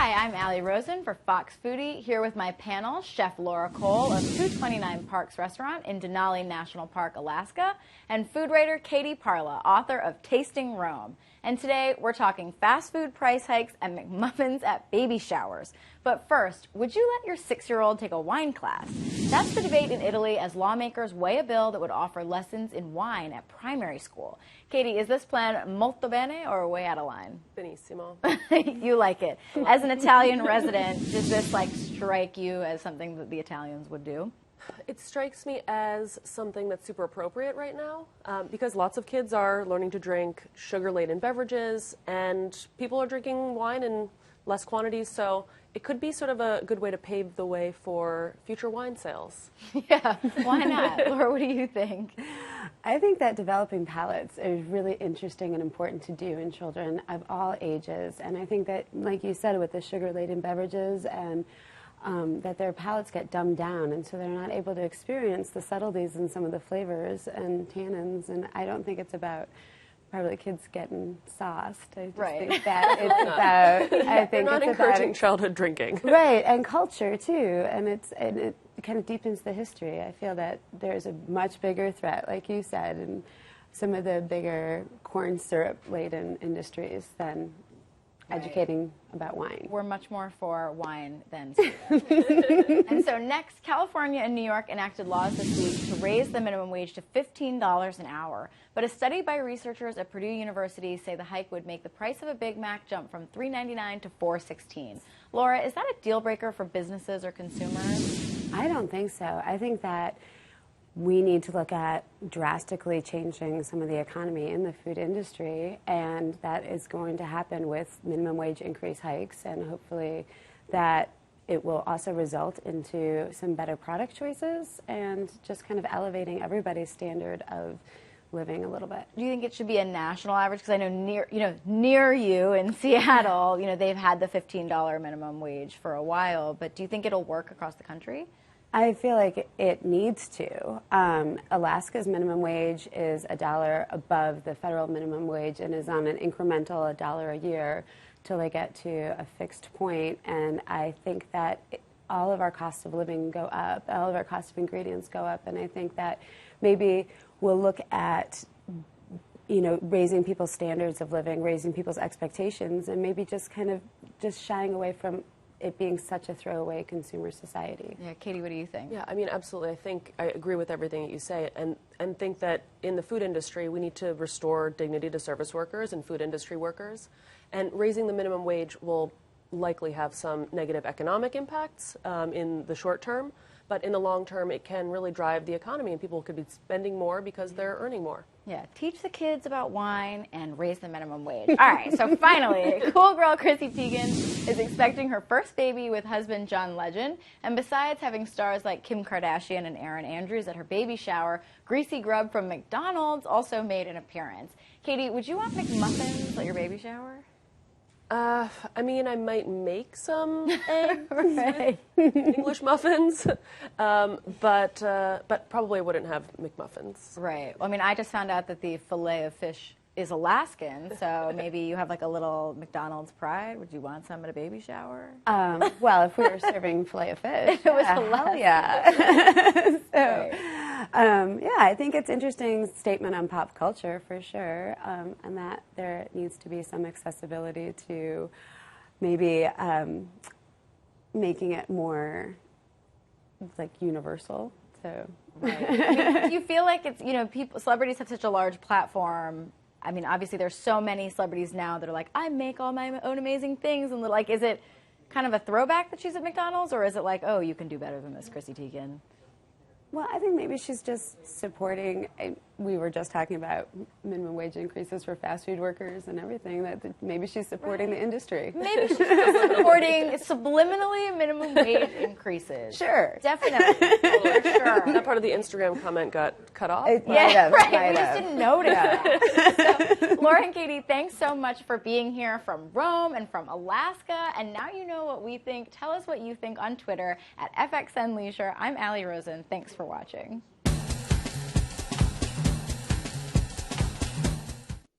Hi, I'm Allie Rosen for Fox Foodie, here with my panel, Chef Laura Cole of 229 Parks Restaurant in Denali National Park, Alaska, and food writer Katie Parla, author of Tasting Rome. And today, we're talking fast food price hikes and McMuffins at baby showers. But first, would you let your 6-year-old take a wine class? That's the debate in Italy as lawmakers weigh a bill that would offer lessons in wine at primary school. Katie, is this plan molto bene or way out of line? Benissimo. You like it. As an Italian resident, does this strike you as something that the Italians would do? It strikes me as something that's super appropriate right now because lots of kids are learning to drink sugar-laden beverages and people are drinking wine in less quantities, so it could be sort of a good way to pave the way for future wine sales. Yeah, why not? Laura, what do you think? I think that developing palates is really interesting and important to do in children of all ages, and I think that, like you said, with the sugar-laden beverages and that their palates get dumbed down, and so they're not able to experience the subtleties and some of the flavors and tannins. And I don't think it's about probably kids getting sauced. I just think that it's about. I think They're not it's encouraging about, childhood drinking, right? And culture too, and it kind of deepens the history. I feel that there's a much bigger threat, like you said, in some of the bigger corn syrup laden industries than educating about wine. We're much more for wine than soda. And so next, California and New York enacted laws this week to raise the minimum wage to $15 an hour. But a study by researchers at Purdue University say the hike would make the price of a Big Mac jump from $3.99 to $4.16. Laura, is that a deal breaker for businesses or consumers? I don't think so. I think that we need to look at drastically changing some of the economy in the food industry, and that is going to happen with minimum wage increase hikes, and hopefully that it will also result into some better product choices and just kind of elevating everybody's standard of living a little bit. Do you think it should be a national average? Because I know near you in Seattle, they've had the $15 minimum wage for a while, but do you think it'll work across the country? I feel like it needs to. Alaska's minimum wage is $1 above the federal minimum wage and is on an incremental $1 a year till they get to a fixed point. And I think that all of our costs of living go up, all of our costs of ingredients go up, and I think that maybe we'll look at raising people's standards of living, raising people's expectations, and maybe just shying away from it being such a throwaway consumer society. Yeah, Katie, what do you think? Yeah, I mean, absolutely. I think I agree with everything that you say, and think that in the food industry, we need to restore dignity to service workers and food industry workers, and raising the minimum wage will likely have some negative economic impacts in the short term, but in the long term, it can really drive the economy, and people could be spending more because they're earning more. Yeah, teach the kids about wine and raise the minimum wage. All right, so finally, cool girl Chrissy Teigen is expecting her first baby with husband John Legend. And besides having stars like Kim Kardashian and Erin Andrews at her baby shower, Greasy Grub from McDonald's also made an appearance. Katie, would you want McMuffins at your baby shower? I mean, I might make some eggs, Right. English muffins, but probably wouldn't have McMuffins. Right. Well, I mean, I just found out that the fillet of fish is Alaskan, so maybe you have a little McDonald's pride. Would you want some at a baby shower? Well, if we were serving filet of fish, It was hell yeah. So, Right. yeah, I think it's an interesting statement on pop culture for sure, and that there needs to be some accessibility to maybe making it more universal. So, Right. I mean, do you feel like it's celebrities have such a large platform? I mean, obviously there's so many celebrities now that are like, I make all my own amazing things, and is it kind of a throwback that she's at McDonald's, or is it like, oh, you can do better than this, Chrissy Teigen? well, I think maybe she's just supporting. We were just talking about minimum wage increases for fast food workers and everything. That maybe she's supporting the industry. Maybe she's supporting subliminally minimum wage increases. Sure, Definitely. For sure. That part of the Instagram comment got cut off. Yeah, right. We just didn't notice. So, Laura and Katie, thanks so much for being here from Rome and from Alaska. And now you know what we think. Tell us what you think on Twitter at FXN Leisure. I'm Allie Rosen. Thanks for watching.